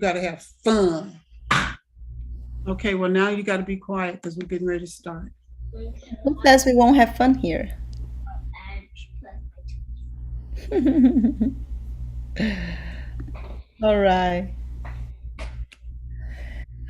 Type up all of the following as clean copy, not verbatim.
got to have fun. Okay, well, now you got to be quiet because we're getting ready to start. Who says we won't have fun here? All right.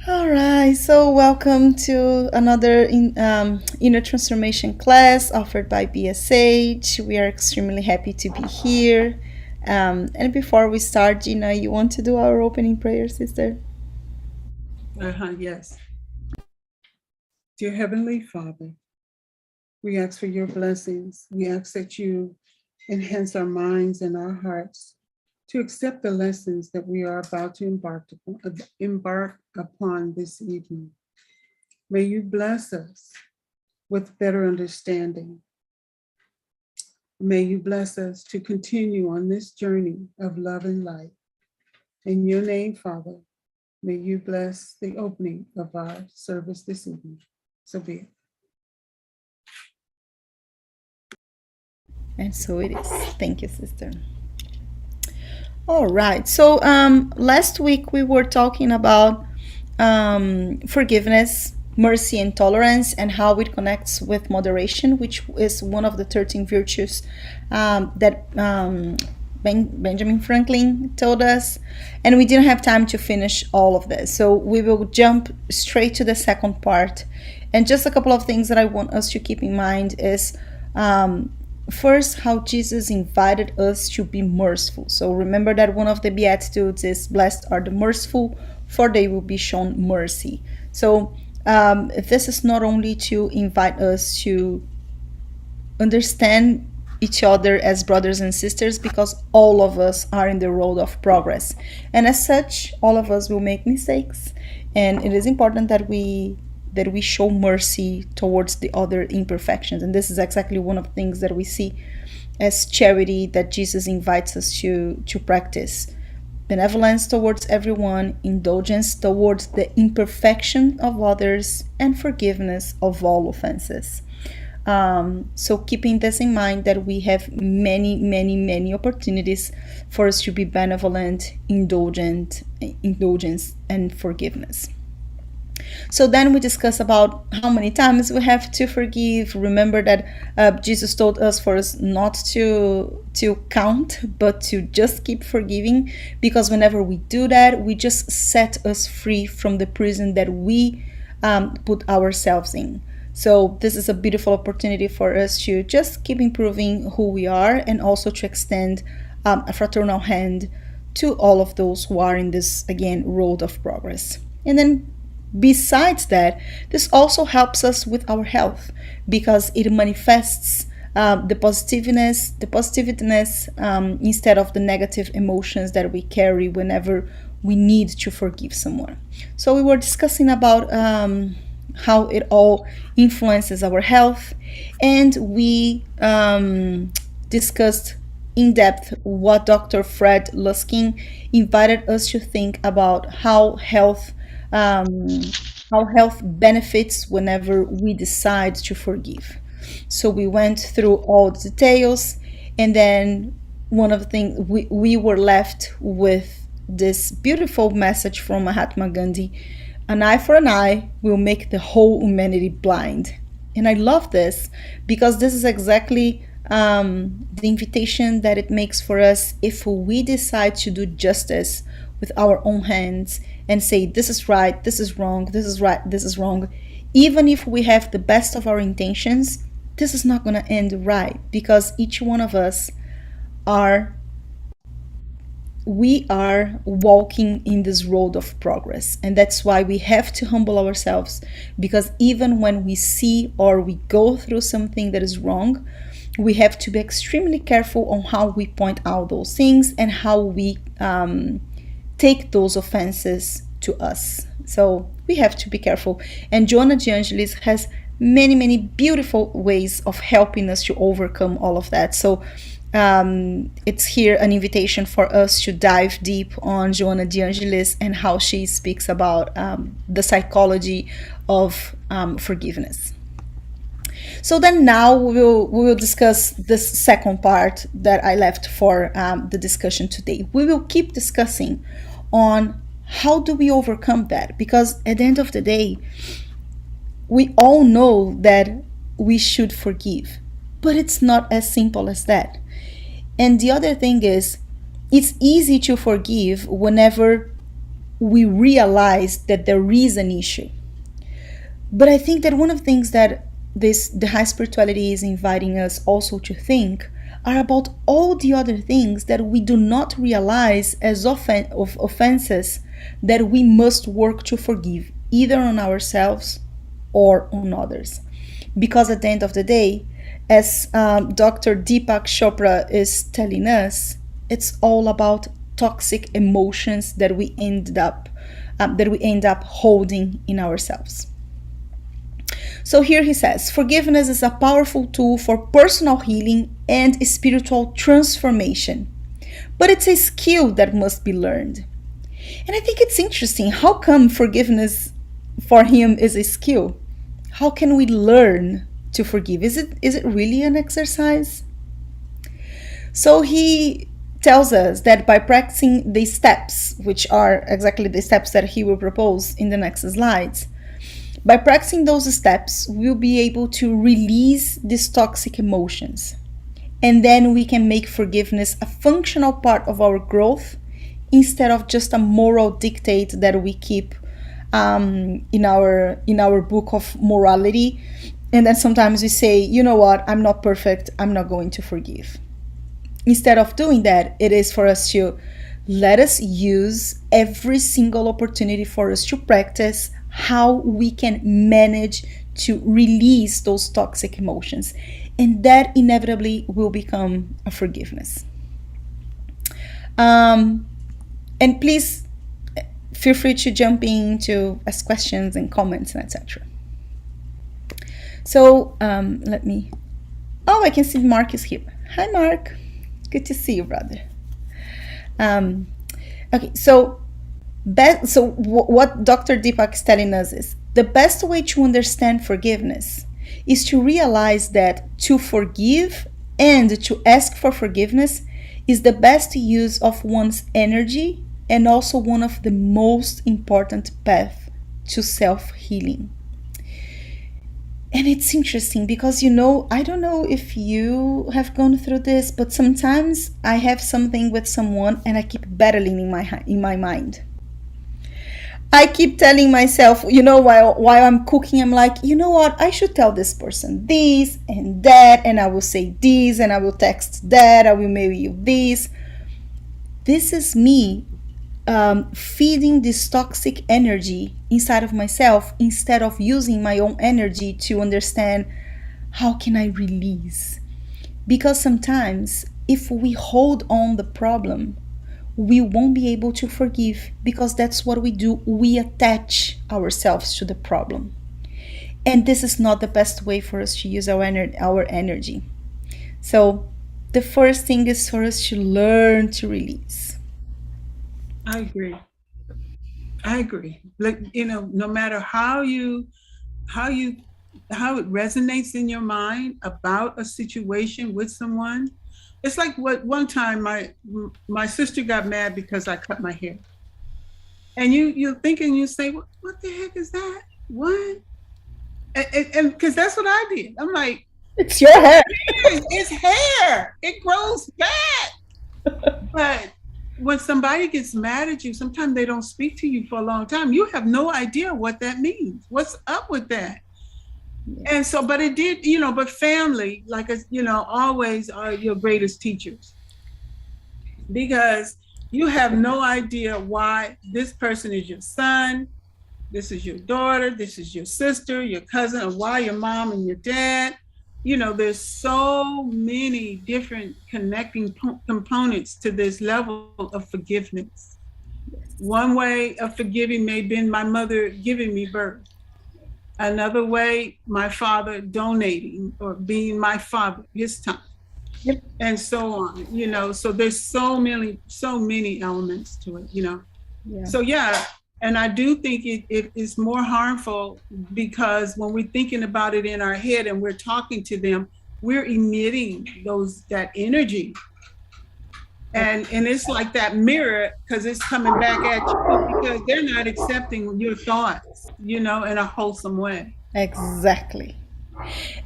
All right. So, welcome to another inner transformation class offered by BSH. We are extremely happy to be here. And before we start, Gina, you want to do our opening prayer, sister? Yes. Dear Heavenly Father, we ask for your blessings. We ask that you enhance our minds and our hearts to accept the lessons that we are about to embark upon this evening. May you bless us with better understanding. May you bless us to continue on this journey of love and light. In your name, Father, may you bless the opening of our service this evening. So be it. And so it is. Thank you, sister. All right. So last week we were talking about forgiveness, mercy, and tolerance, and how it connects with moderation, which is one of the 13 virtues that Benjamin Franklin told us. And we didn't have time to finish all of this. So we will jump straight to the second part. And just a couple of things that I want us to keep in mind is first, how Jesus invited us to be merciful. So remember that one of the Beatitudes is, blessed are the merciful, for they will be shown mercy. So this is not only to invite us to understand each other as brothers and sisters, because all of us are in the road of progress. And as such, all of us will make mistakes. And it is important that we show mercy towards the other imperfections. And this is exactly one of the things that we see as charity that Jesus invites us to practice. Benevolence towards everyone, indulgence towards the imperfection of others, and forgiveness of all offenses. So keeping this in mind, that we have many opportunities for us to be benevolent, indulgence, and forgiveness. So then we discuss about how many times we have to forgive. Remember that Jesus told us for us not to count, but to just keep forgiving, because whenever we do that, we just set us free from the prison that we put ourselves in. So this is a beautiful opportunity for us to just keep improving who we are, and also to extend a fraternal hand to all of those who are in this, again, road of progress. And then besides that, this also helps us with our health, because it manifests the positiveness instead of the negative emotions that we carry whenever we need to forgive someone. So we were discussing about how it all influences our health, and we discussed in depth what Dr. Fred Luskin invited us to think about, how health benefits whenever we decide to forgive. So we went through all the details, and then one of the things we were left with this beautiful message from Mahatma Gandhi: an eye for an eye will make the whole humanity blind. And I love this, because this is exactly the invitation that it makes for us if we decide to do justice with our own hands and say, this is right, this is wrong, this is right, this is wrong. Even if we have the best of our intentions, this is not going to end right, because each one of us we are walking in this road of progress. And that's why we have to humble ourselves, because even when we see or we go through something that is wrong, we have to be extremely careful on how we point out those things and how we take those offenses to us. So we have to be careful. And Joanna De Angelis has many beautiful ways of helping us to overcome all of that. So it's here an invitation for us to dive deep on Joanna De Angelis and how she speaks about the psychology of forgiveness. So then now we will discuss this second part that I left for the discussion today. We will keep discussing on how do we overcome that? Because at the end of the day, we all know that we should forgive, but it's not as simple as that. And the other thing is, it's easy to forgive whenever we realize that there is an issue. But I think that one of the things that the high spirituality is inviting us also to think are about all the other things that we do not realize as of offenses that we must work to forgive, either on ourselves or on others. Because at the end of the day, as Dr. Deepak Chopra is telling us, it's all about toxic emotions that we end up holding in ourselves. So here he says, forgiveness is a powerful tool for personal healing and spiritual transformation, but it's a skill that must be learned. And I think it's interesting, how come forgiveness for him is a skill? How can we learn to forgive? Is it really an exercise? So he tells us that by practicing the steps, which are exactly the steps that he will propose in the next slides, by practicing those steps, we'll be able to release these toxic emotions. And then we can make forgiveness a functional part of our growth instead of just a moral dictate that we keep in our book of morality. And then sometimes we say, you know what, I'm not perfect, I'm not going to forgive. Instead of doing that, it is for us to let us use every single opportunity for us to practice how we can manage to release those toxic emotions. And that inevitably will become a forgiveness. And please feel free to jump in to ask questions and comments and etc. So let me, I can see Mark is here. Hi Mark, good to see you, brother. Okay, so what Dr. Deepak is telling us is the best way to understand forgiveness is to realize that to forgive and to ask for forgiveness is the best use of one's energy and also one of the most important paths to self-healing. And it's interesting because, I don't know if you have gone through this, but sometimes I have something with someone and I keep battling in my mind. I keep telling myself, while I'm cooking, I'm like, you know what? I should tell this person this and that, and I will say this, and I will text that, I will mail you this. This is me feeding this toxic energy inside of myself instead of using my own energy to understand how can I release. Because sometimes if we hold on the problem, we won't be able to forgive, because that's what we do. We attach ourselves to the problem. And this is not the best way for us to use our energy. So the first thing is for us to learn to release. I agree. Like, no matter how it resonates in your mind about a situation with someone. It's like what one time my sister got mad because I cut my hair. And you think and you say, what the heck is that? What? And because that's what I did. I'm like, it's your hair. It's hair. It grows back. But when somebody gets mad at you, sometimes they don't speak to you for a long time. You have no idea what that means. What's up with that? Yeah. And so, but it did, but family, like, always are your greatest teachers, because you have no idea why this person is your son, this is your daughter, this is your sister, your cousin, or why your mom and your dad. There's so many different connecting components to this level of forgiveness. One way of forgiving may have been my mother giving me birth. Another way, my father donating or being my father, his time. Yep. And so on, so there's so many elements to it, Yeah. So yeah, and I do think it is more harmful, because when we're thinking about it in our head and we're talking to them, we're emitting that energy. And it's like that mirror because it's coming back at you because they're not accepting your thoughts, in a wholesome way. Exactly.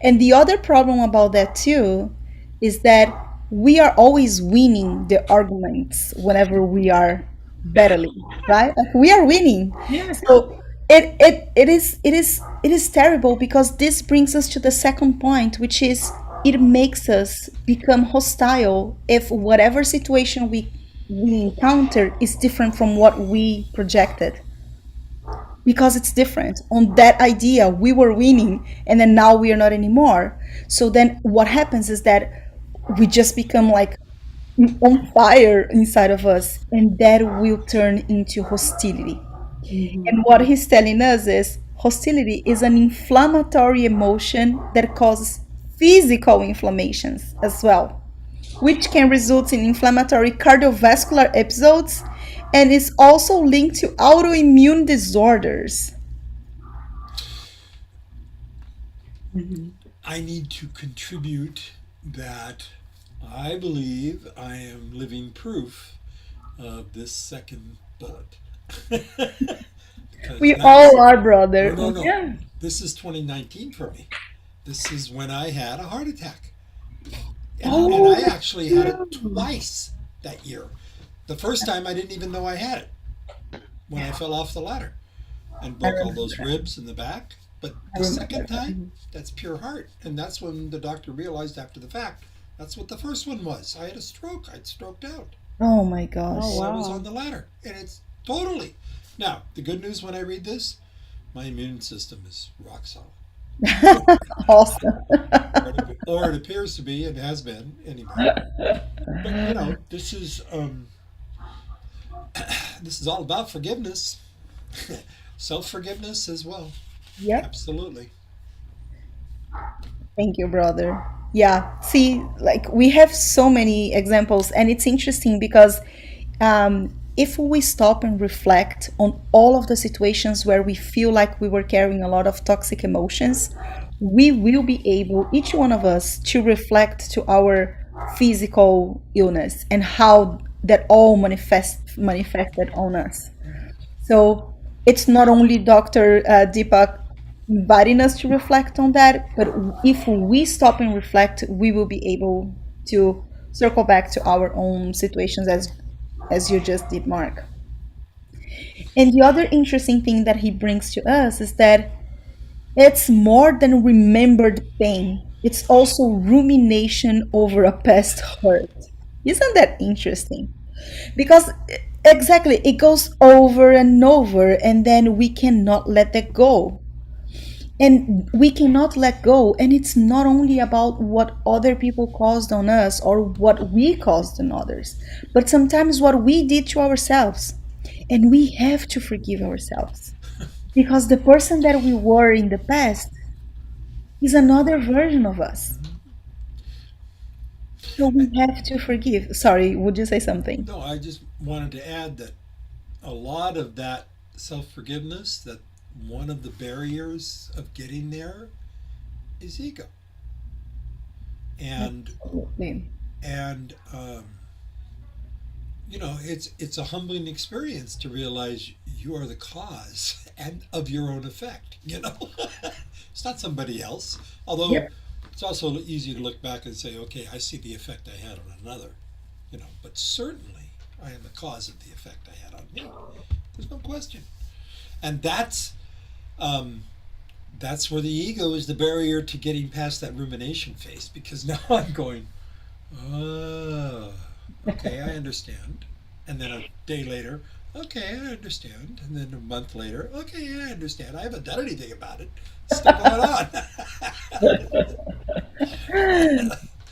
And the other problem about that too is that we are always winning the arguments whenever we are battling, right? Like we are winning. Yes. So it is terrible because this brings us to the second point, which is it makes us become hostile if whatever situation we encounter is different from what we projected, because it's different. On that idea we were winning, and then now we are not anymore. So then what happens is that we just become like on fire inside of us, and that will turn into hostility. And what he's telling us is hostility is an inflammatory emotion that causes physical inflammations as well, which can result in inflammatory cardiovascular episodes and is also linked to autoimmune disorders. I need to contribute that I believe I am living proof of this second bullet. Because We that's all are, brother. no. Yeah. This is 2019 for me. This is when I had a heart attack, and I Oh, actually had it twice that year. The first time I didn't even know I had it when I fell off the ladder and I broke all remember those that. ribs in the back. But I the remember second that. time, that's pure heart. And that's when the doctor realized after the fact that's what the first one was. I had a stroke. I'd stroked out Oh my Oh, gosh. while I was on wow. the ladder. And it's totally. Now, the good news when I read this, my immune system is rock solid. Awesome. Or it appears to be and has been anyway. But this is all about forgiveness, self forgiveness as well. Yep. Absolutely. Thank you, brother. Yeah. See, like we have so many examples, and it's interesting because if we stop and reflect on all of the situations where we feel like we were carrying a lot of toxic emotions, we will be able, each one of us, to reflect to our physical illness and how that all manifested on us. So it's not only Dr. Deepak inviting us to reflect on that, but if we stop and reflect, we will be able to circle back to our own situations as you just did, Mark. And the other interesting thing that he brings to us is that it's more than remembered pain. It's also rumination over a past hurt. Isn't that interesting? Because exactly, it goes over and over, and then we cannot let that go. And we cannot let go. And it's not only about what other people caused on us or what we caused on others, but sometimes what we did to ourselves. And we have to forgive ourselves because the person that we were in the past is another version of us. So we have to forgive. Sorry, would you say something? No, I just wanted to add that a lot of that self forgiveness, that one of the barriers of getting there is ego. And Absolutely. and it's a humbling experience to realize you are the cause and of your own effect. It's not somebody else. Although Yep. it's also easy to look back and say, okay, I see the effect I had on another. But certainly I am the cause of the effect I had on me. There's no question. And um, that's where the ego is the barrier to getting past that rumination phase, because now I'm going, oh, okay, I understand. And then a day later, okay, I understand. And then a month later, okay, I understand. I haven't done anything about it. It's still going on.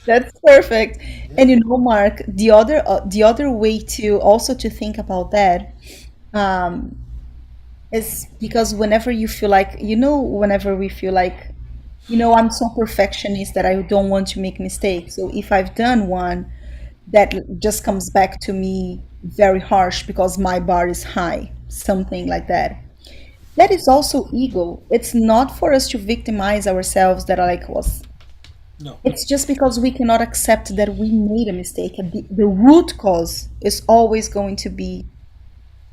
That's perfect. Yeah. And Mark, the other way to also to think about that um, is because whenever you feel like, whenever we feel like, I'm so perfectionist that I don't want to make mistakes. So if I've done one, that just comes back to me very harsh because my bar is high, something like that. That is also ego. It's not for us to victimize ourselves that I like was. No. It's just because we cannot accept that we made a mistake. And the root cause is always going to be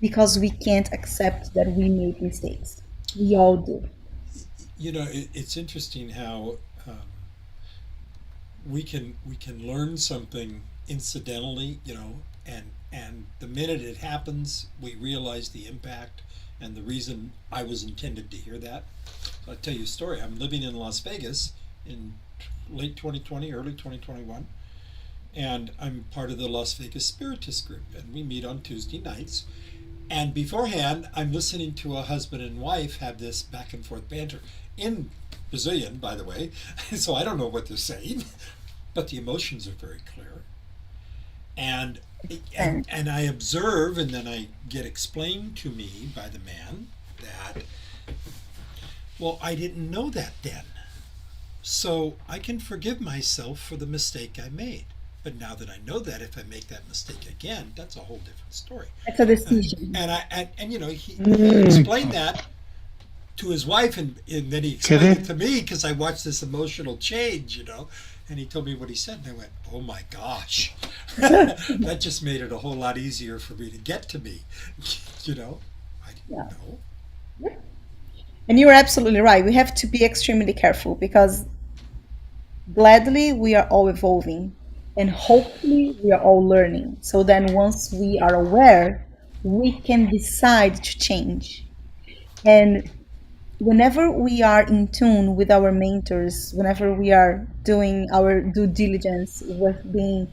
because we can't accept that we made mistakes. We all do. You know, it's interesting how we can learn something incidentally, you know, and the minute it happens, we realize the impact and the reason I was intended to hear that. So I'll tell you a story. I'm living in Las Vegas in late 2020, early 2021, and I'm part of the Las Vegas Spiritist group, and we meet on Tuesday nights. And beforehand, I'm listening to a husband and wife have this back and forth banter in Brazilian, by the way, so I don't know what they're saying, but the emotions are very clear. And, and I observe, and then I get explained to me by the man that, well, I didn't know that then. So I can forgive myself for the mistake I made. But now that I know that, if I make that mistake again, that's a whole different story. That's a decision. And you know, he explained that to his wife, and then he explained it to me because I watched this emotional change, you know. And he told me what he said, and I went, "Oh my gosh, that just made it a whole lot easier for me to get to me." You know, I didn't know. And you're absolutely right. We have to be extremely careful because gladly we are all evolving and hopefully we are all learning. So then once we are aware, we can decide to change. And whenever we are in tune with our mentors, whenever we are doing our due diligence with being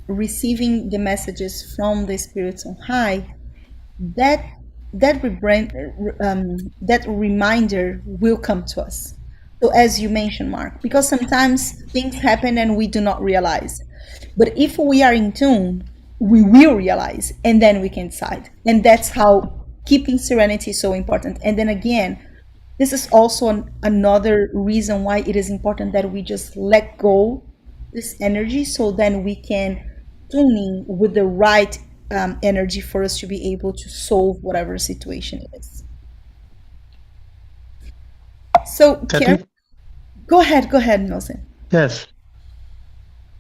receiving the messages from the spirits on high, that that reminder will come to us. So as you mentioned, Mark, because sometimes things happen and we do not realize. But if we are in tune, we will realize and then we can decide. And that's how keeping serenity is so important. And then again, this is also another reason why it is important that we just let go this energy so then we can tune in with the right energy for us to be able to solve whatever situation it is. So, Karen, Kathy? go ahead, Nelson. Yes,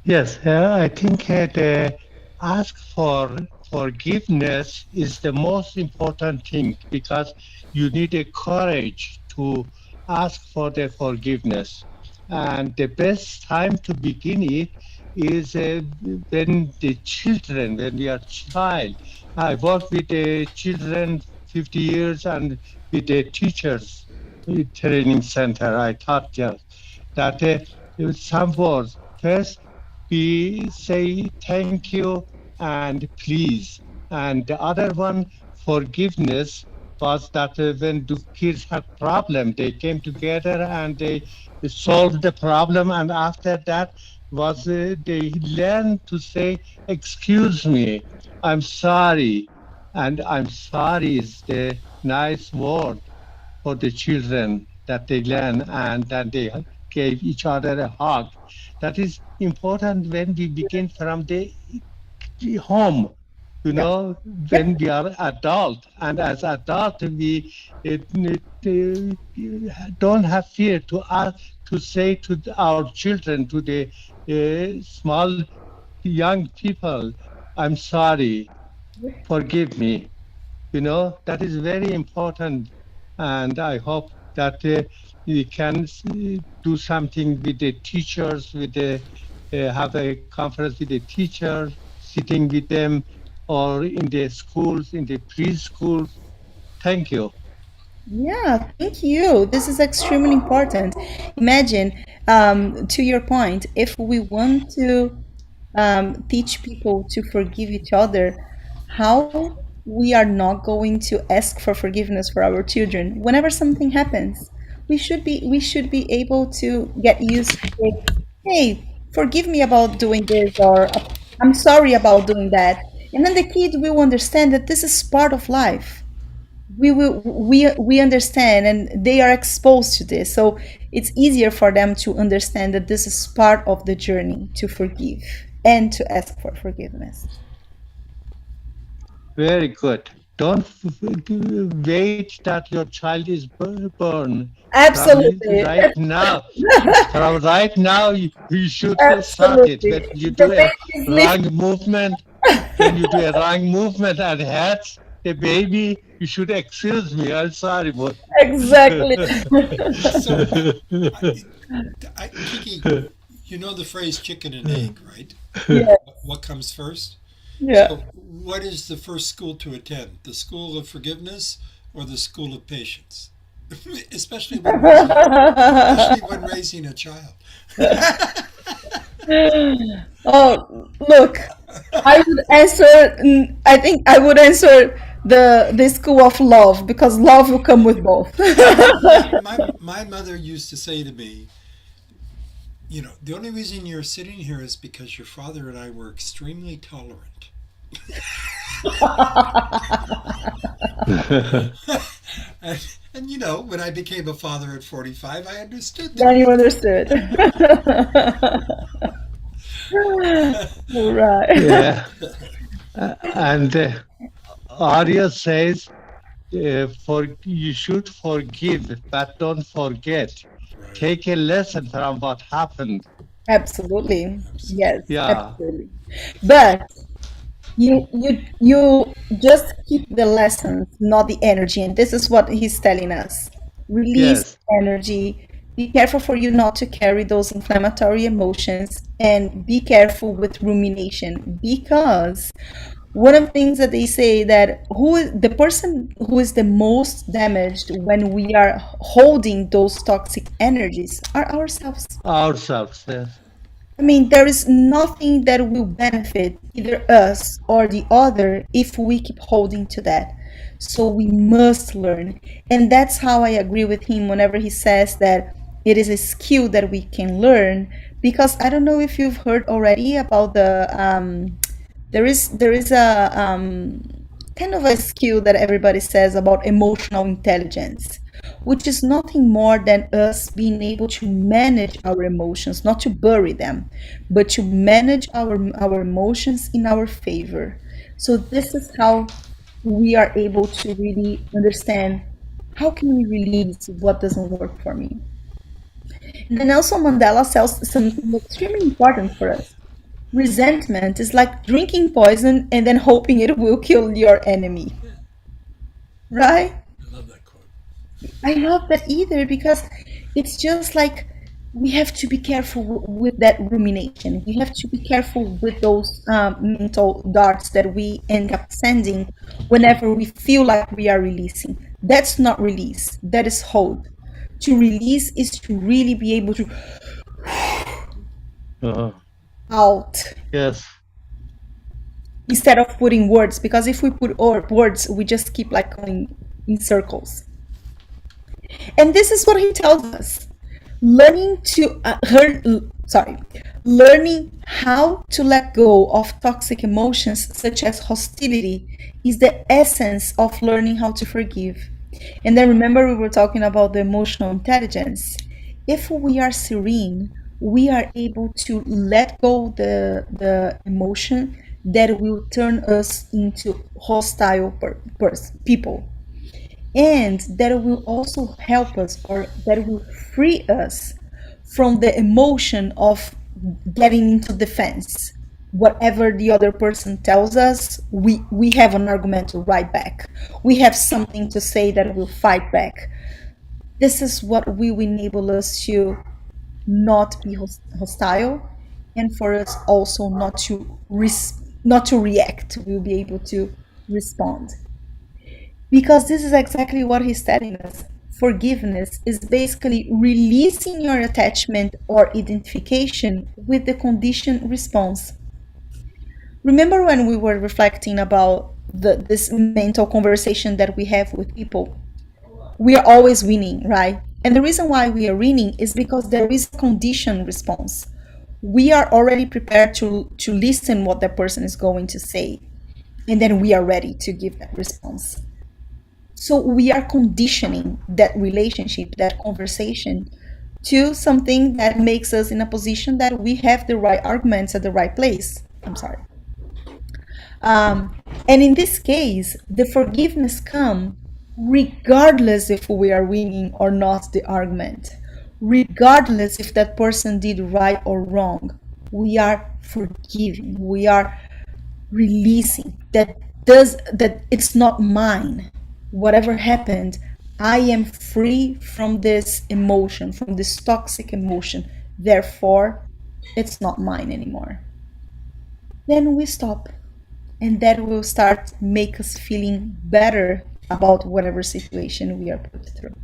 yes. I think the ask for forgiveness is the most important thing because you need a courage to ask for the forgiveness. And the best time to begin it is when the children, when we are child. I work with the children 50 years and with the teachers training center. I taught just that some words. First, we say thank you and please. And the other one, forgiveness, was that when the kids had problem, they came together and they solved the problem. And after that was they learned to say, excuse me, I'm sorry. And I'm sorry is the nice word for the children that they learn and that they gave each other a hug. That is important when we begin from the home. You Yeah. know, Yep. when we are adult, and as adult, we don't have fear to say to our children, to the small young people, "I'm sorry, forgive me." You know, that is very important. And I hope that we can do something with the teachers, with the have a conference with the teachers, sitting with them, or in the schools, in the preschools. Thank you. Yeah, thank you. This is extremely important. Imagine, to your point, if we want to teach people to forgive each other, how we are not going to ask for forgiveness for our children whenever something happens. We should be able to get used to say, hey, forgive me about doing this, or I'm sorry about doing that. And then the kid will understand that this is part of life. We understand and they are exposed to this, so it's easier for them to understand that this is part of the journey to forgive and to ask for forgiveness. Very good. don't wait that your child is born. Absolutely. Right now, from right now, you should start it. Absolutely. When you The do a baby is wrong movement, when you do a wrong movement and hurt the baby, you should excuse me. I'm sorry, but exactly. So, Kiki, you know the phrase chicken and egg, right? Yeah, What comes first? yeah. So, what is the first school to attend? The school of forgiveness or the school of patience? Especially when raising a child. Oh, look, I would answer. I think I would answer the school of love because love will come with both. My mother used to say to me, you know, the only reason you're sitting here is because your father and I were extremely tolerant. And you know, when I became a father at 45, I understood Then that. you understood. Right. yeah. And Arya says, for you should forgive, but don't forget. Right. Take a lesson from what happened. Absolutely. Yes, Yeah. absolutely. But you just keep the lessons, not the energy. And this is what he's telling us. Release Yes. energy. Be careful for you not to carry those inflammatory emotions and be careful with rumination because one of the things that they say that the person who is the most damaged when we are holding those toxic energies are ourselves. Ourselves. Yes. I mean, there is nothing that will benefit either us or the other if we keep holding to that. So we must learn. And that's how I agree with him whenever he says that it is a skill that we can learn. Because I don't know if you've heard already about there is a kind of a skill that everybody says about emotional intelligence, which is nothing more than us being able to manage our emotions, not to bury them, but to manage our emotions in our favor. So this is how we are able to really understand how can we release what doesn't work for me. And then Nelson Mandela says something extremely important for us. Resentment is like drinking poison and then hoping it will kill your enemy, right? I love that quote. I love that either because it's just like we have to be careful with that rumination. We have to be careful with those mental darts that we end up sending whenever we feel like we are releasing. That's not release, that is hold. To release is to really be able to Uh-huh. out Yes. instead of putting words, because if we put words, we just keep like going in circles. And this is what he tells us. Learning how to let go of toxic emotions such as hostility is the essence of learning how to forgive. And then remember we were talking about the emotional intelligence. If we are serene, we are able to let go the emotion that will turn us into hostile people, and that will also help us, or that will free us from the emotion of getting into defense. Whatever the other person tells us, we have an argument to write back. We have something to say that will fight back. This is what will enable us to not be hostile, and for us also not to react. We'll be able to respond. Because this is exactly what he's telling us. Forgiveness is basically releasing your attachment or identification with the conditioned response. Remember when we were reflecting about this mental conversation that we have with people? We are always winning, right? And the reason why we are winning is because there is a conditioned response. We are already prepared to listen what that person is going to say, and then we are ready to give that response. So we are conditioning that relationship, that conversation, to something that makes us in a position that we have the right arguments at the right place. I'm sorry. And in this case, the forgiveness come regardless if we are winning or not the argument, regardless if that person did right or wrong. We are forgiving. We are releasing that it's not mine. Whatever happened, I am free from this emotion, from this toxic emotion. Therefore, it's not mine anymore. Then we stop, and that will start make us feeling better about whatever situation we are put through.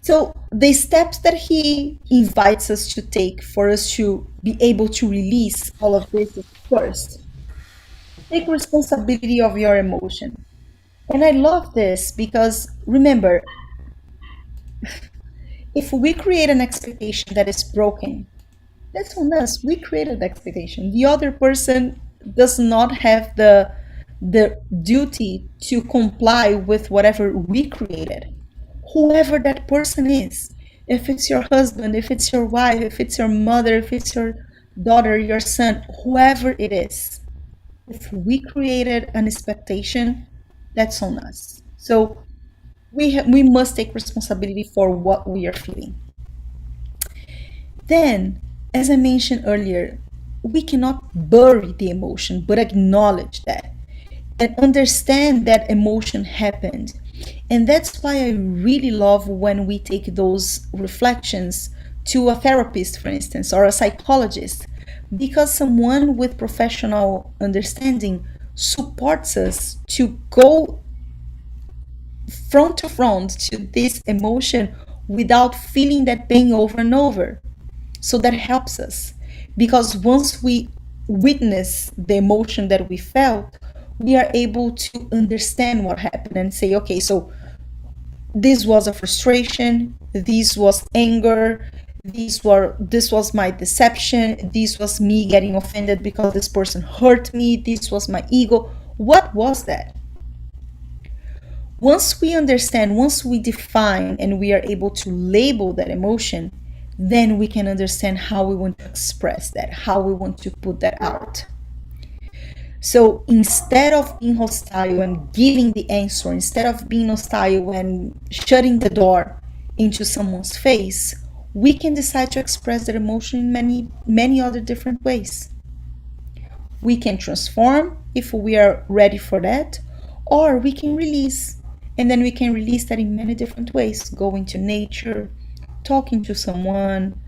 So the steps that he invites us to take for us to be able to release all of this is, first, take responsibility of your emotion. And I love this because remember, if we create an expectation that is broken, that's on us. We created the expectation. The other person does not have the duty to comply with whatever we created. Whoever that person is, if it's your husband, if it's your wife, if it's your mother, if it's your daughter, your son, whoever it is, if we created an expectation, that's on us. So we must take responsibility for what we are feeling. Then, as I mentioned earlier, we cannot bury the emotion, but acknowledge that and understand that emotion happened. And that's why I really love when we take those reflections to a therapist, for instance, or a psychologist, because someone with professional understanding supports us to go front to front to this emotion without feeling that pain over and over. So that helps us, because once we witness the emotion that we felt, we are able to understand what happened and say, okay, so this was a frustration, this was anger, this was my deception, this was me getting offended because this person hurt me, this was my ego. What was that? Once we understand, once we define and we are able to label that emotion, then we can understand how we want to express that, how we want to put that out. So instead of being hostile and giving the answer, instead of being hostile and shutting the door into someone's face, we can decide to express that emotion in many, many other different ways. We can transform if we are ready for that, or we can release. And then we can release that in many different ways, going to nature, talking to someone,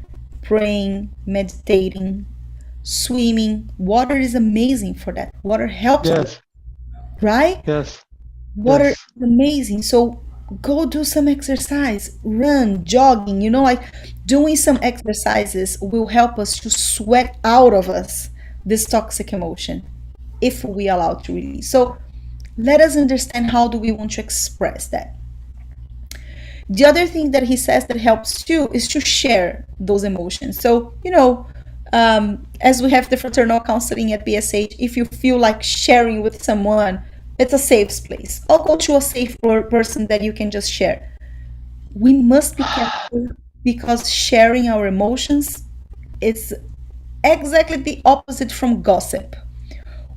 praying, meditating, swimming. Water is amazing for that. Water helps us, Yes, right? yes, Water yes, is amazing. So go do some exercise, run, jogging, like doing some exercises will help us to sweat out of us this toxic emotion if we allow it to release. So let us understand how do we want to express that. The other thing that he says that helps too is to share those emotions. So, as we have the fraternal counseling at BSH, if you feel like sharing with someone, it's a safe place. Or go to a safe person that you can just share. We must be careful because sharing our emotions is exactly the opposite from gossip.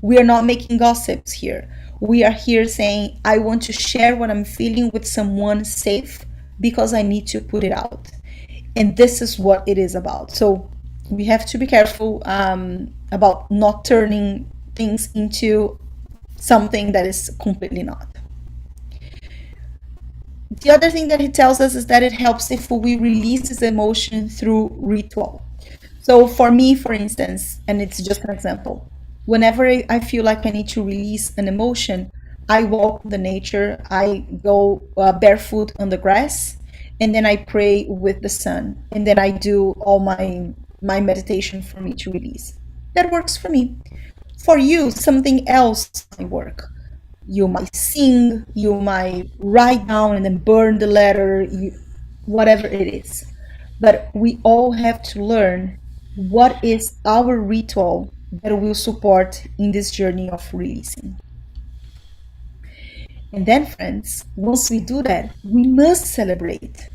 We are not making gossips here. We are here saying, I want to share what I'm feeling with someone safe because I need to put it out. And this is what it is about. So we have to be careful about not turning things into something that is completely not. The other thing that he tells us is that it helps if we release this emotion through ritual. So for me, for instance, and it's just an example, whenever I feel like I need to release an emotion, I walk the nature, I go barefoot on the grass, and then I pray with the sun, and then I do all my meditation for me to release. That works for me. For you, something else might work. You might sing, you might write down and then burn the letter, whatever it is. But we all have to learn what is our ritual that will support in this journey of releasing. And then, friends, once we do that, we must celebrate.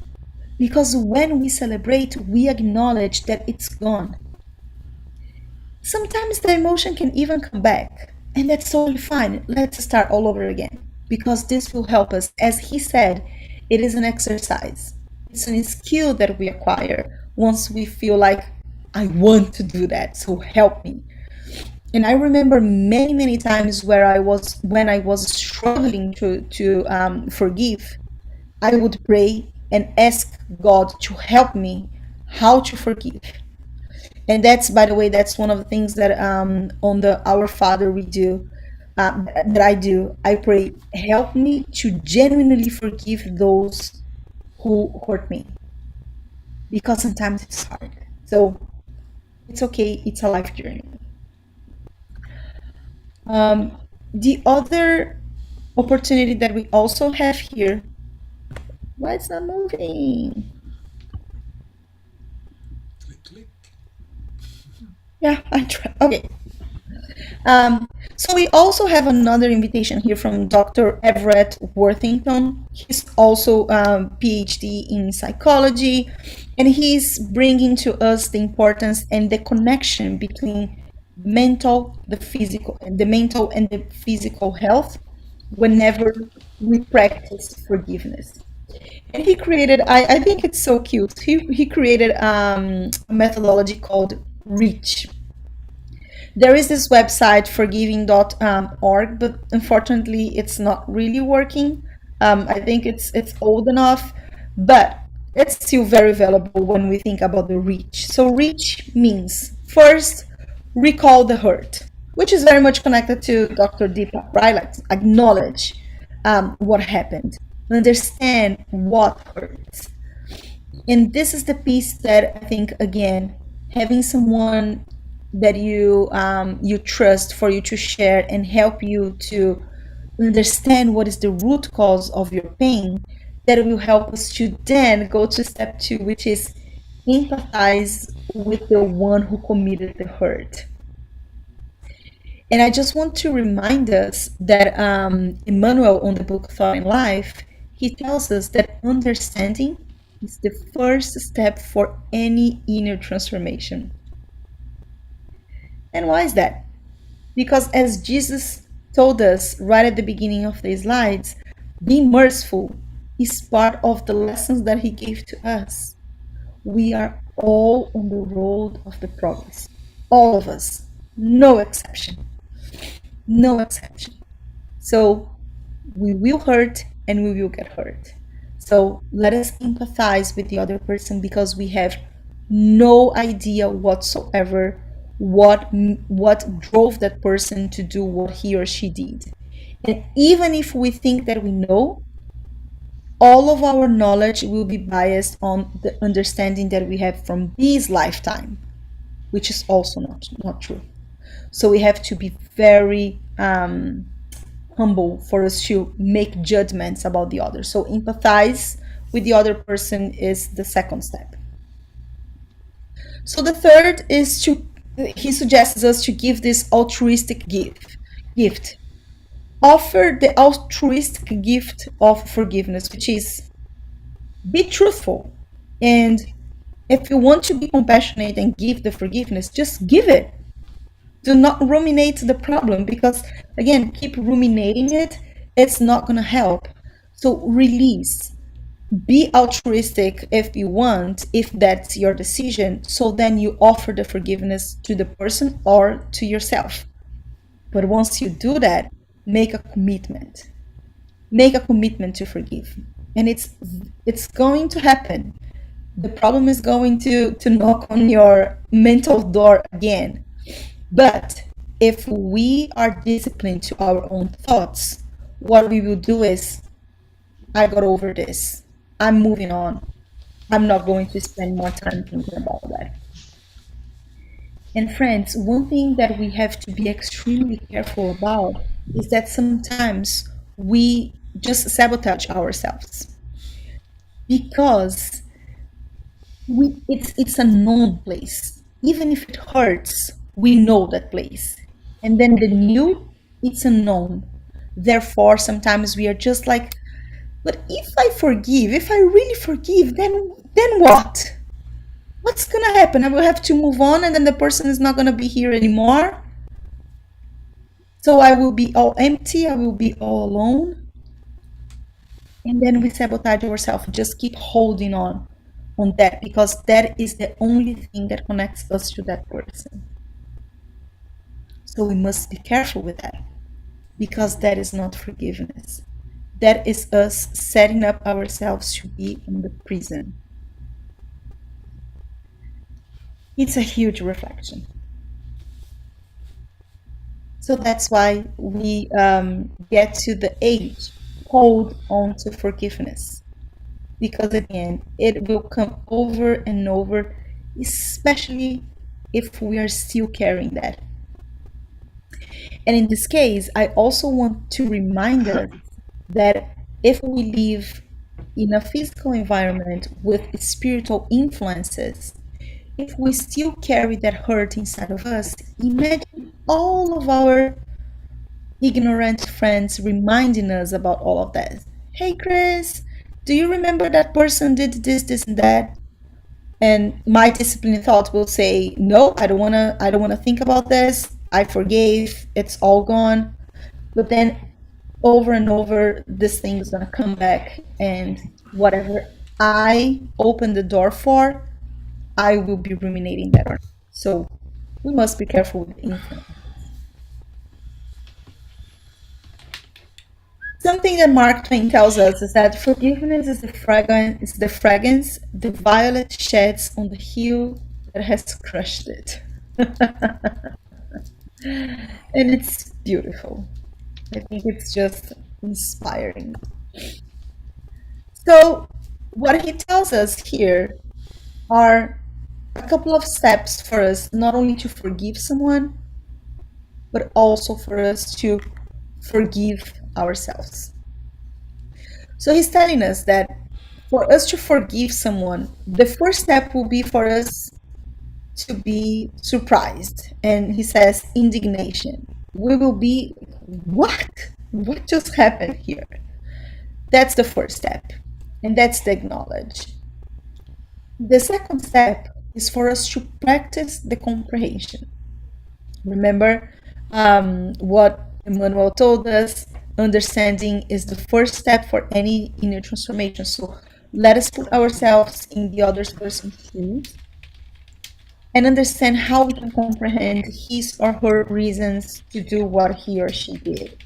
Because when we celebrate, we acknowledge that it's gone. sometimes the emotion can even come back, and that's totally fine. Let's start all over again, because this will help us. As he said, it is an exercise, it's a skill that we acquire once we feel like, I want to do that, so help me. And I remember many times when I was struggling to forgive, I would pray and ask God to help me how to forgive. And that's, by the way, that's one of the things that on the Our Father we do, that I do. I pray, help me to genuinely forgive those who hurt me, because sometimes it's hard. So it's okay. It's a life journey. The other opportunity that we also have here. Why it's not moving? Click, click. Yeah, I try. Okay. So we also have another invitation here from Dr. Everett Worthington. He's also PhD in psychology, and he's bringing to us the importance and the connection between the mental and the physical health whenever we practice forgiveness. And he created, I think it's so cute. He created a methodology called REACH. There is this website, forgiving.org, but unfortunately it's not really working. I think it's old enough, but it's still very valuable when we think about the REACH. So REACH means, first, recall the hurt, which is very much connected to Dr. Deepak, right? Like, acknowledge what happened, understand what hurts. And this is the piece that I think, again, having someone that you trust for you to share and help you to understand what is the root cause of your pain, that will help us to then go to step 2, which is empathize with the one who committed the hurt. And I just want to remind us that Emmanuel, on the book Thought and Life, he tells us that understanding is the first step for any inner transformation. And why is that? Because as Jesus told us right at the beginning of the slides, being merciful is part of the lessons that he gave to us. We are all on the road of the progress. All of us. No exception. No exception. So we will hurt and we will get hurt. So let us empathize with the other person, because we have no idea whatsoever what drove that person to do what he or she did. And even if we think that we know, all of our knowledge will be biased on the understanding that we have from this lifetime, which is also not true. So we have to be very humble for us to make judgments about the other. So empathize with the other person is the second step. So the third is he suggests us to give this altruistic gift. Offer the altruistic gift of forgiveness, which is be truthful. And if you want to be compassionate and give the forgiveness, just give it. Do not ruminate the problem, because again, keep ruminating it, it's not going to help. So release. Be altruistic if you want, if that's your decision. So then you offer the forgiveness to the person or to yourself. But once you do that, make a commitment. Make a commitment to forgive. And it's going to happen. The problem is going to knock on your mental door again. But if we are disciplined to our own thoughts, what we will do is, I got over this. I'm moving on. I'm not going to spend more time thinking about that. And friends, one thing that we have to be extremely careful about is that sometimes we just sabotage ourselves, because it's a known place. Even if it hurts, we know that place. And then the new, it's unknown. Therefore, sometimes we are just like, but if I really forgive, then what? what's gonna happen? I will have to move on, and then the person is not gonna be here anymore. So I will be all empty, I will be all alone. And then we sabotage ourselves, just keep holding on that, because that is the only thing that connects us to that person. So we must be careful with that, because that is not forgiveness. That is us setting up ourselves to be in the prison. It's a huge reflection. So that's why we get to the age, hold on to forgiveness. Because again, it will come over and over, especially if we are still carrying that. And in this case, I also want to remind us that if we live in a physical environment with spiritual influences, if we still carry that hurt inside of us, imagine all of our ignorant friends reminding us about all of that. Hey, Chris, do you remember that person did this, this, and that? And my disciplined thought will say, no, I don't wanna think about this. I forgave, it's all gone. But then over and over, this thing is gonna come back, and whatever I open the door for, I will be ruminating that. So we must be careful with influence. Something that Mark Twain tells us is that forgiveness is the fragrance the violet sheds on the heel that has crushed it. And it's beautiful. I think it's just inspiring. So what he tells us here are a couple of steps for us not only to forgive someone, but also for us to forgive ourselves. So he's telling us that for us to forgive someone, the first step will be for us to be surprised. And he says indignation. We will be, what? What just happened here? That's the first step. And that's the acknowledge. The second step is for us to practice the comprehension. Remember what Emmanuel told us, understanding is the first step for any inner transformation. So let us put ourselves in the other person's shoes and understand how we can comprehend his or her reasons to do what he or she did.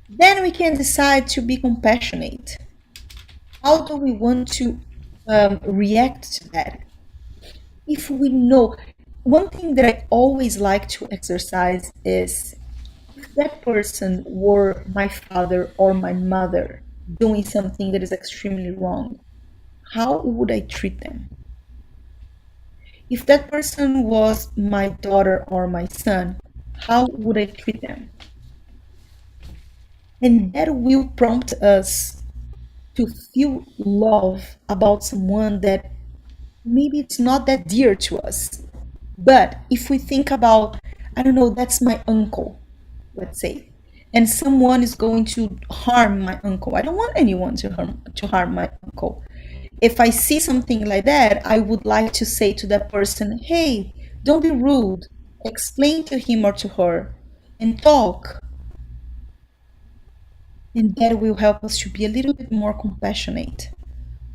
Then we can decide to be compassionate. How do we want to react to that? If we know, one thing that I always like to exercise is, if that person were my father or my mother doing something that is extremely wrong, how would I treat them? If that person was my daughter or my son, how would I treat them? And that will prompt us to feel love about someone that maybe it's not that dear to us. But if we think about, I don't know, that's my uncle, let's say, and someone is going to harm my uncle. I don't want anyone to harm my uncle. If I see something like that, I would like to say to that person, hey, don't be rude. Explain to him or to her and talk. And that will help us to be a little bit more compassionate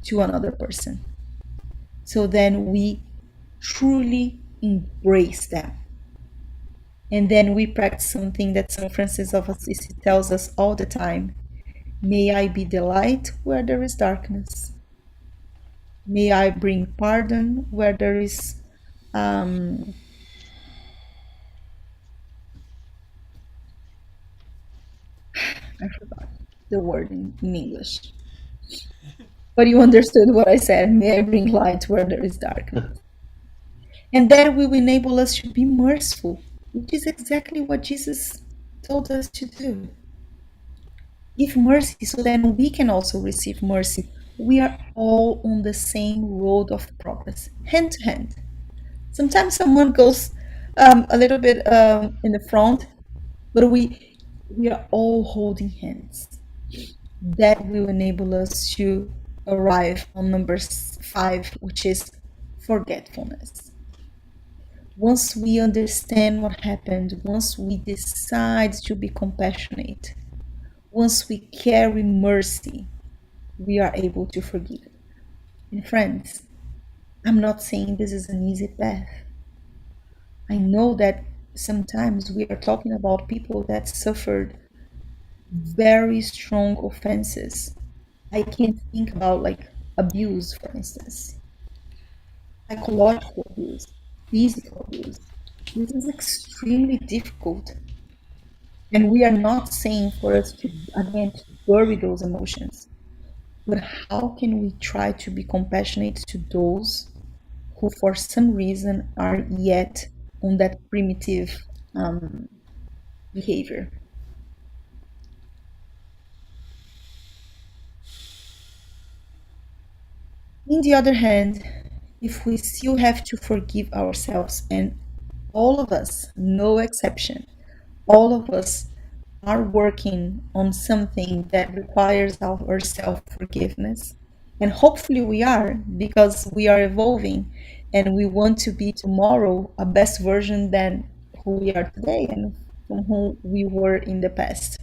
to another person. So then we truly embrace them. And then we practice something that St. Francis of Assisi tells us all the time. May I be the light where there is darkness. May I bring pardon where there is I forgot the word in English. But you understood what I said. May I bring light where there is darkness. And that will enable us to be merciful, which is exactly what Jesus told us to do. Give mercy so then we can also receive mercy. We are all on the same road of progress, hand to hand. Sometimes someone goes a little bit in the front, but we are all holding hands. That will enable us to arrive on number 5, which is forgetfulness. Once we understand what happened, once we decide to be compassionate, once we carry mercy, we are able to forgive. And friends, I'm not saying this is an easy path. I know that sometimes we are talking about people that suffered very strong offenses. I can think about like abuse, for instance, psychological abuse, physical abuse. This is extremely difficult. And we are not saying for us to, again, to bury those emotions. But how can we try to be compassionate to those who, for some reason, are yet on that primitive behavior? On the other hand, if we still have to forgive ourselves, and all of us, no exception, all of us are working on something that requires our self-forgiveness, and hopefully we are, because we are evolving and we want to be tomorrow a best version than who we are today and from who we were in the past.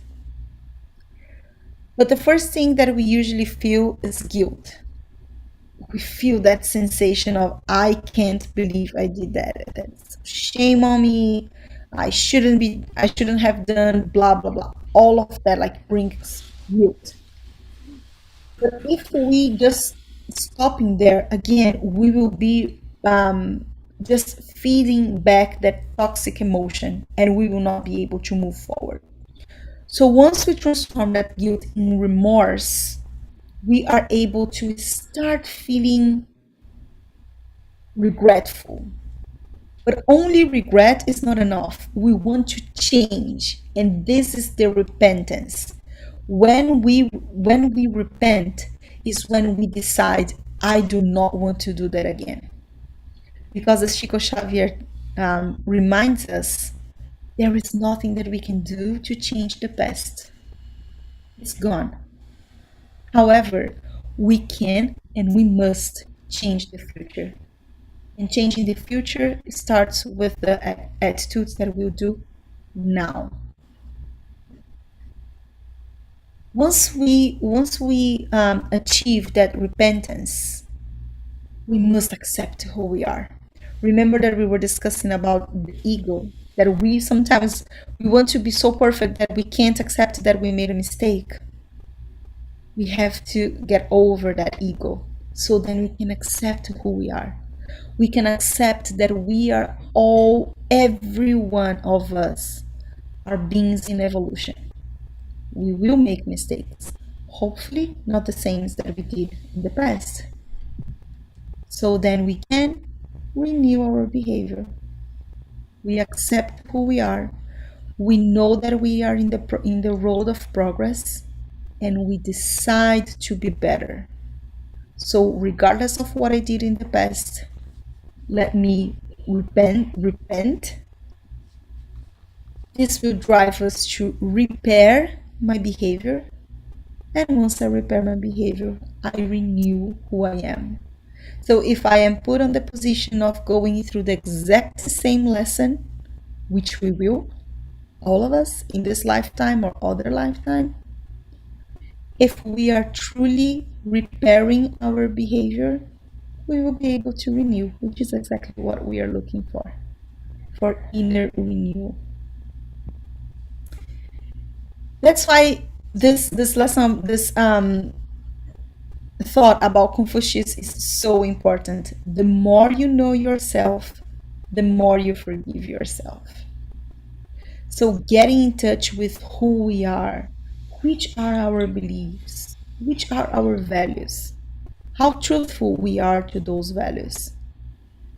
But the first thing that we usually feel is guilt. We feel that sensation of, I can't believe I did that. That's shame on me. I shouldn't have done blah blah blah. All of that like brings guilt. But if we just stopping there again, we will be just feeding back that toxic emotion, and we will not be able to move forward. So once we transform that guilt in remorse, we are able to start feeling regretful. But only regret is not enough. We want to change, and this is the repentance. When we repent is when we decide, I do not want to do that again. Because as Chico Xavier reminds us, there is nothing that we can do to change the past. It's gone. However, we can and we must change the future. And changing the future starts with the attitudes that we'll do now. Once we achieve that repentance, we must accept who we are. Remember that we were discussing about the ego, that we sometimes we want to be so perfect that we can't accept that we made a mistake. We have to get over that ego so then we can accept who we are. We can accept that we are all, every one of us are beings in evolution. We will make mistakes, hopefully not the same as that we did in the past. So then we can renew our behavior. We accept who we are. We know that we are in the road of progress, and we decide to be better. So regardless of what I did in the past, let me repent. This will drive us to repair my behavior. And once I repair my behavior, I renew who I am. So if I am put on the position of going through the exact same lesson, which we will, all of us in this lifetime or other lifetime, if we are truly repairing our behavior, we will be able to renew, which is exactly what we are looking for inner renewal. That's why this lesson, this thought about Confucius is so important. The more you know yourself, the more you forgive yourself. So getting in touch with who we are, which are our beliefs, which are our values, how truthful we are to those values.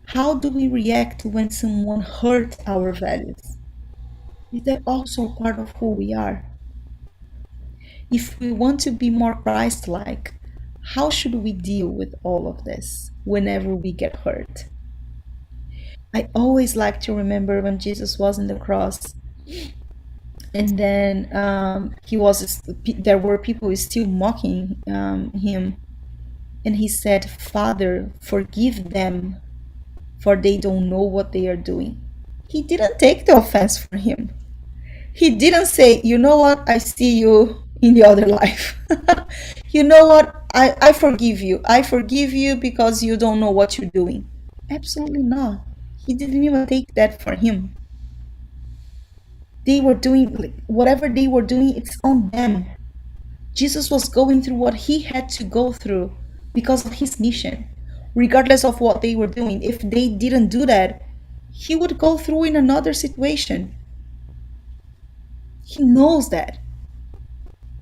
How do we react when someone hurts our values? Is that also part of who we are? If we want to be more Christ-like, how should we deal with all of this whenever we get hurt? I always like to remember when Jesus was on the cross, and then there were people still mocking him, and he said, Father, forgive them, for they don't know what they are doing. He didn't take the offense for him. He didn't say, you know what, I see you in the other life. You know what, I forgive you. I forgive you because you don't know what you're doing. Absolutely not. He didn't even take that for him. They were doing, like, whatever they were doing, it's on them. Jesus was going through what he had to go through because of his mission, regardless of what they were doing. If they didn't do that, he would go through in another situation. He knows that,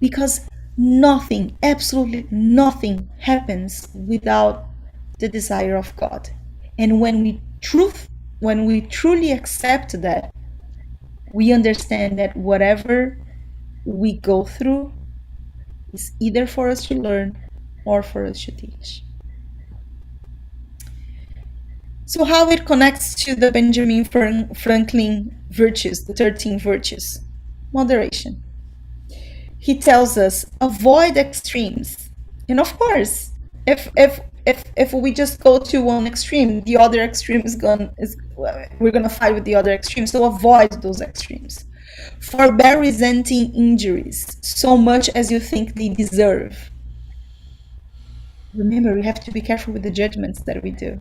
because nothing, absolutely nothing happens without the desire of God. And when we truly accept that, we understand that whatever we go through is either for us to learn or for us to teach. So how it connects to the Benjamin Franklin virtues, the 13 virtues? Moderation. He tells us, avoid extremes. And of course, if we just go to one extreme, the other extreme we're gonna fight with the other extreme. So avoid those extremes. Forbear resenting injuries so much as you think they deserve. Remember, we have to be careful with the judgments that we do.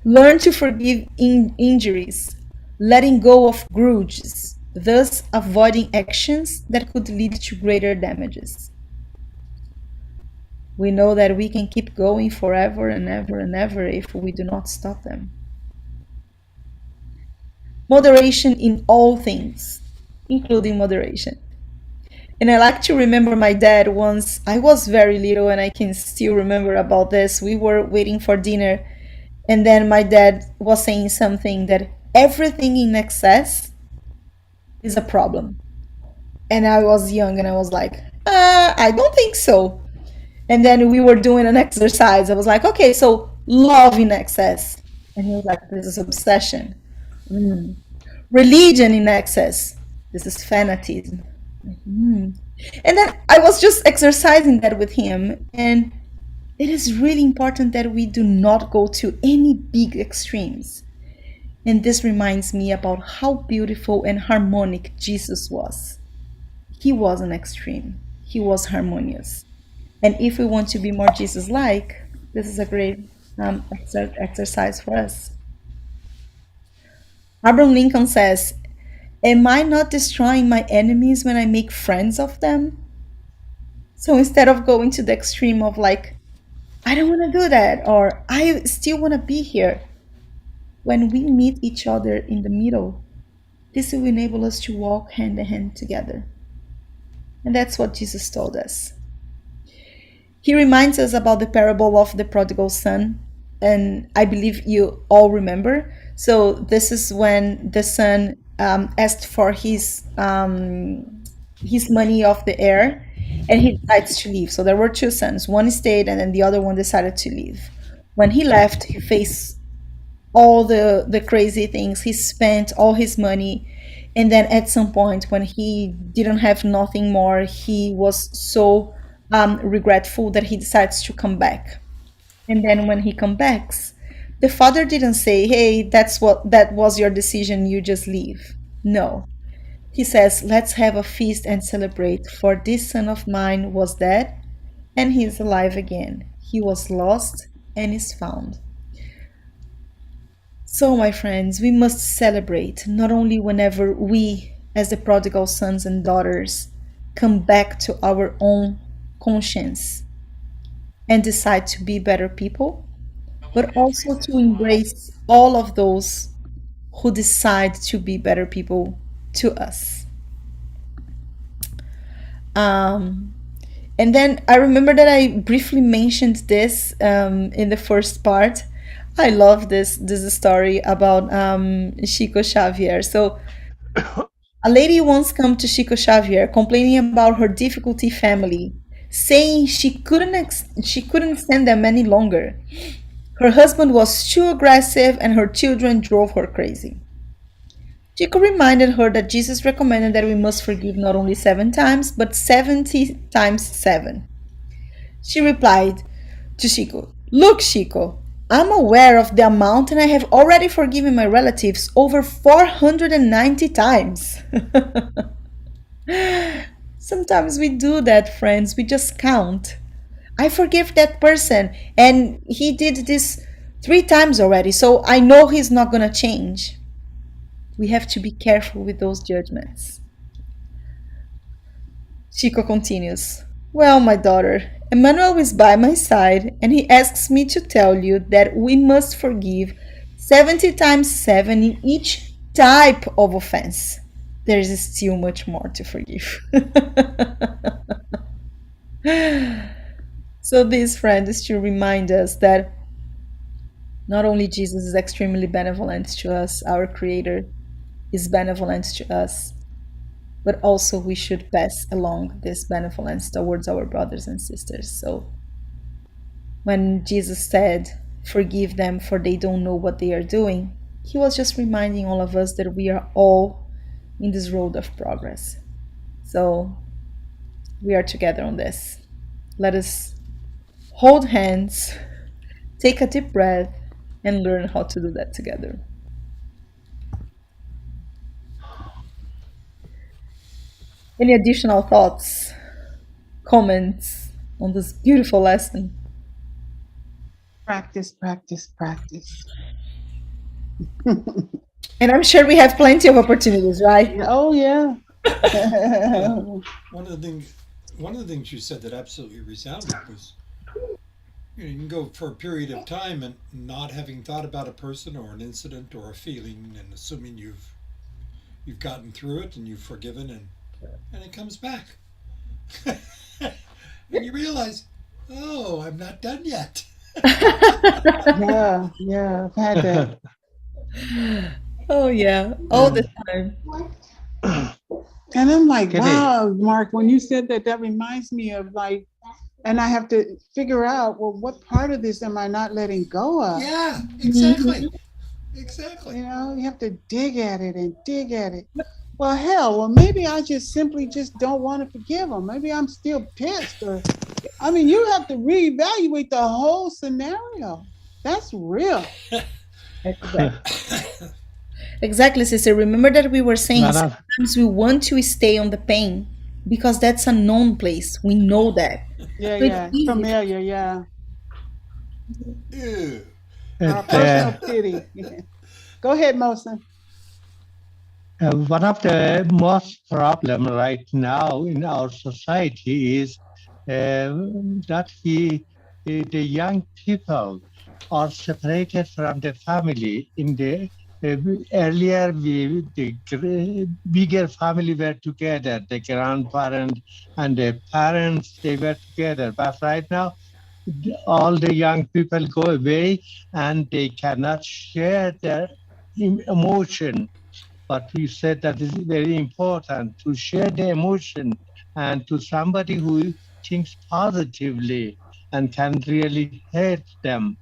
Learn to forgive injuries, letting go of grudges, thus avoiding actions that could lead to greater damages. We know that we can keep going forever and ever and ever if we do not stop them. Moderation in all things, including moderation. And I like to remember my dad once. I was very little and I can still remember about this. We were waiting for dinner, and then my dad was saying something that everything in excess is a problem. And I was young and I was like, I don't think so. And then we were doing an exercise. I was like, okay, so love in excess. And he was like, this is obsession. Religion in excess. This is fanatism. And then I was just exercising that with him. And it is really important that we do not go to any big extremes. And this reminds me about how beautiful and harmonic Jesus was. He wasn't extreme. He was harmonious. And if we want to be more Jesus-like, this is a great exercise for us. Abraham Lincoln says, am I not destroying my enemies when I make friends of them? So instead of going to the extreme of like, I don't want to do that, or I still want to be here, when we meet each other in the middle, this will enable us to walk hand in hand together. And that's what Jesus told us. He reminds us about the parable of the prodigal son, and I believe you all remember. So this is when the son asked for his money of the heir, and he decides to leave. So there were two sons. One stayed, and then the other one decided to leave. When he left, he faced all the crazy things. He spent all his money, and then at some point when he didn't have nothing more, he was so regretful that he decides to come back. And then when he comes back, the father didn't say, hey, that was your decision, you just leave. No. He says, let's have a feast and celebrate, for this son of mine was dead and he is alive again. He was lost and is found. So, my friends, we must celebrate not only whenever we, as the prodigal sons and daughters, come back to our own conscience and decide to be better people, but also to embrace all of those who decide to be better people to us. And then I remember that I briefly mentioned this in the first part. I love this story about Chico Xavier. So a lady once came to Chico Xavier complaining about her difficulty family, saying she couldn't stand them any longer. Her husband was too aggressive and her children drove her crazy. Chico reminded her that Jesus recommended that we must forgive not only 7 times, but 70 times 7. She replied to Chico, "Look, Chico, I'm aware of the amount and I have already forgiven my relatives over 490 times." Sometimes we do that, friends. We just count. I forgive that person and he did this 3 times already, so I know he's not going to change. We have to be careful with those judgments. Chico continues, "Well, my daughter, Emmanuel is by my side and he asks me to tell you that we must forgive 70 times 7 in each type of offense. There is still much more to forgive." So this, friend, is to remind us that not only Jesus is extremely benevolent to us, our Creator is benevolent to us, but also we should pass along this benevolence towards our brothers and sisters. So when Jesus said, "Forgive them, for they don't know what they are doing," he was just reminding all of us that we are all in this road of progress. So we are together on this. Let us hold hands, take a deep breath, and learn how to do that together. Any additional thoughts, comments on this beautiful lesson? Practice, practice, practice. And I'm sure we have plenty of opportunities, right? Oh, yeah. One of the things you said that absolutely resounded was, you can go for a period of time and not having thought about a person or an incident or a feeling, and assuming you've gotten through it and you've forgiven, and it comes back, and you realize, oh, I'm not done yet. Yeah, I've had that. Oh, yeah, all the time. And I'm like, Kitty. wow, Mark, when you said that, that reminds me of like, and I have to figure out, well, what part of this am I not letting go of? Yeah, exactly. Exactly. You know, you have to dig at it and dig at it. Well, hell, well, maybe I just simply just don't want to forgive them. Maybe I'm still pissed, or, I mean, you have to reevaluate the whole scenario. That's real. Exactly, sister. Remember that we were saying Nana. sometimes we want to stay on the pain because that's a known place. We know that. Yeah, So it's yeah, easy. familiar, yeah. Ew. Our personal pity. Go ahead, Mosen. One of the most problem right now in our society is that the young people are separated from the family. In the earlier, bigger family were together. The grandparents and the parents, they were together. But right now, all the young people go away and they cannot share their emotion. But we said that is very important to share the emotion and to somebody who thinks positively and can really help them.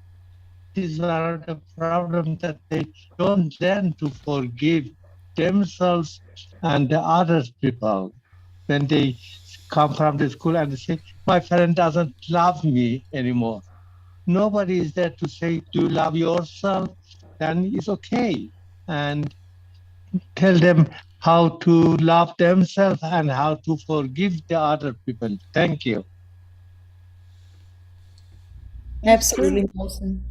These are the problems that they don't learn to forgive themselves and the other people. When they come from the school and they say, my parent doesn't love me anymore. Nobody is there to say, do you love yourself? Then it's okay. And tell them how to love themselves and how to forgive the other people. Thank you. Absolutely, Wilson.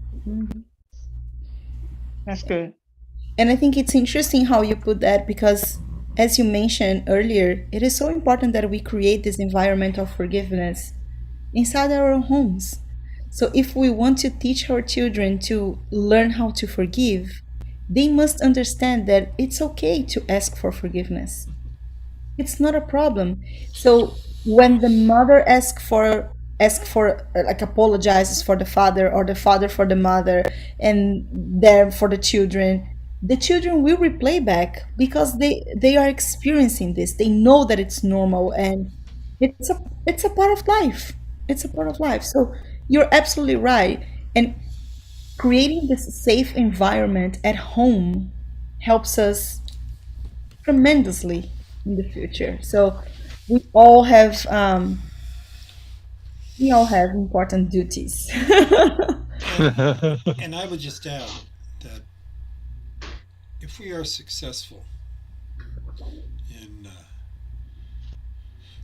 That's good. And I think it's interesting how you put that because, as you mentioned earlier, it is so important that we create this environment of forgiveness inside our own homes. So, if we want to teach our children to learn how to forgive, they must understand that it's okay to ask for forgiveness. It's not a problem. So, when the mother like apologizes for the father or the father for the mother and there for the children will replay back because they are experiencing this. They know that it's normal and it's a part of life. It's a part of life. So you're absolutely right. And creating this safe environment at home helps us tremendously in the future. So we all have We all have important duties. And I would just add that if we are successful in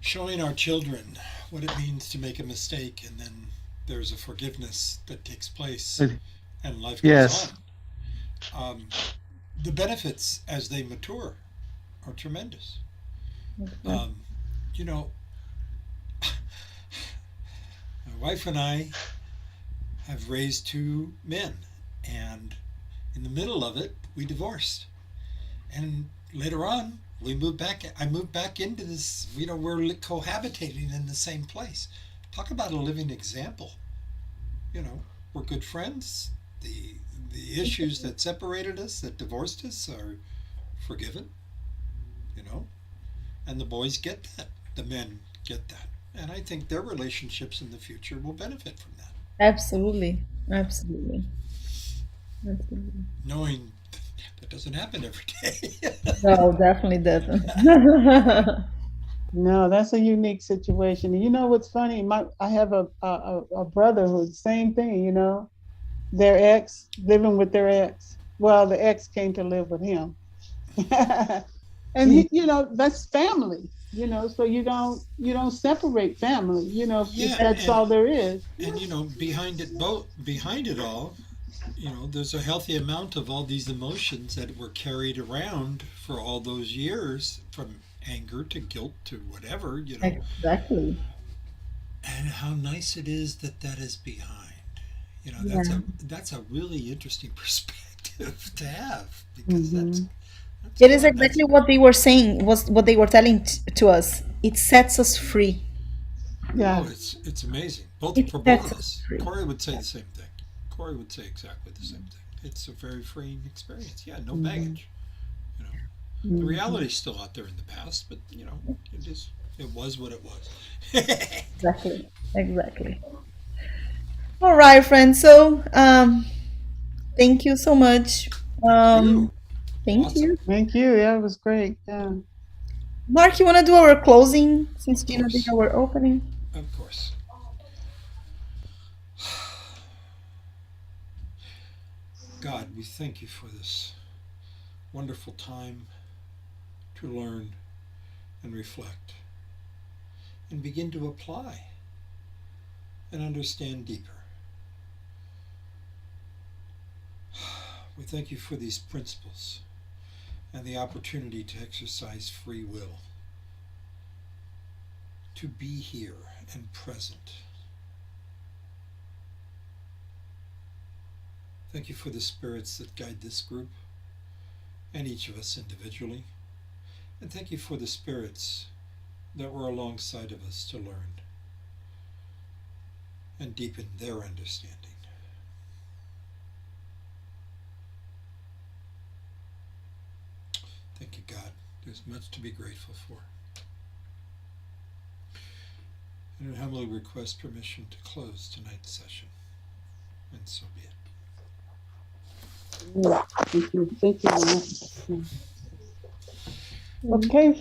showing our children what it means to make a mistake, and then there's a forgiveness that takes place and life goes Yes. on, the benefits as they mature are tremendous. Um, you know, my wife and I have raised two men, and in the middle of it, we divorced. And later on, we moved back. I moved back into this. We're cohabitating in the same place. Talk about a living example. We're good friends. The issues that separated us, that divorced us, are forgiven. You know, and the boys get that. The men get that, and I think their relationships in the future will benefit from that. Absolutely. Absolutely. Absolutely. Knowing that doesn't happen every day. No, definitely doesn't. No, that's a unique situation. And you know what's funny? I have a brother who's the same thing, their ex, living with their ex. Well, the ex came to live with him. And that's family, so you don't separate family, if Yeah, that's all there is. and behind it all, there's a healthy amount of all these emotions that were carried around for all those years, from anger to guilt to whatever. Exactly. And how nice it is that that is behind. Yeah. That's a really interesting perspective to have, because Mhm. that's It is gone. That's exactly what they were saying, was what they were telling to us. It sets us free. Oh, Yeah. it's amazing. It For both sets of us us. free. Corey would say the same thing. Corey would say exactly the same thing. It's a very freeing experience. Yeah, no Mhm. baggage. You know, the Mhm. reality's still out there in the past, but it was what it was. Exactly. Exactly. All right, friends. So, thank you so much. Thank you. Thank Awesome. you. Thank you. Yeah, it was great. Yeah. Mark, you want to do our closing since Of Gina did course. our opening? Of course. God, we thank you for this wonderful time to learn and reflect and begin to apply and understand deeper. We thank you for these principles and the opportunity to exercise free will, to be here and present. Thank you for the spirits that guide this group and each of us individually. And thank you for the spirits that were alongside of us to learn and deepen their understanding. Thank you, God. There's much to be grateful for. And I humbly request permission to close tonight's session. And so be it. Thank you. Thank you. Mama. Okay,